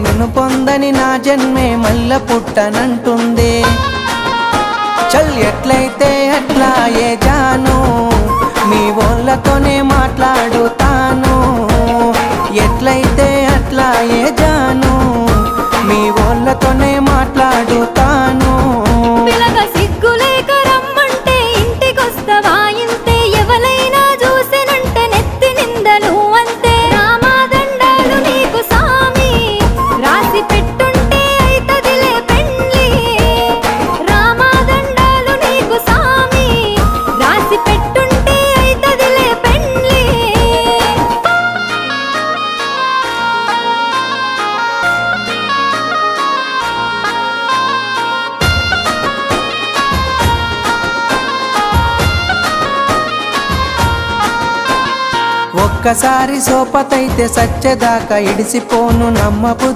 నిన్ను పొందని నా జన్మే మల్ల పుట్టనంటుంది. చల్ ఎట్లయితే అట్లా ఏ జాను, మీ వాళ్ళతోనే మాట్లాడుతాను. ఎట్లయితే అట్లా ఏ జాను, మీ వాళ్ళతోనే మాట్లాడుతాను. పిలగా సిగ్గులేక రమ్మంటే ఇంటికొస్తవా ఇంతే, ఎవలైనా చూసినంటే నెత్తి నిందలు అంతే. రామాదండాలు నీకు సామి, రాసి పెట్టుంటే అయితదిలే పెండ్లి. రామాదండాలు నీకు సామి, రాసి పెట్టుంటే అయితదిలే పెండ్లి. ఒక్కసారి సోపతైతే సచ్చేదాకా ఇడిసిపోను నమ్మబుద్ధి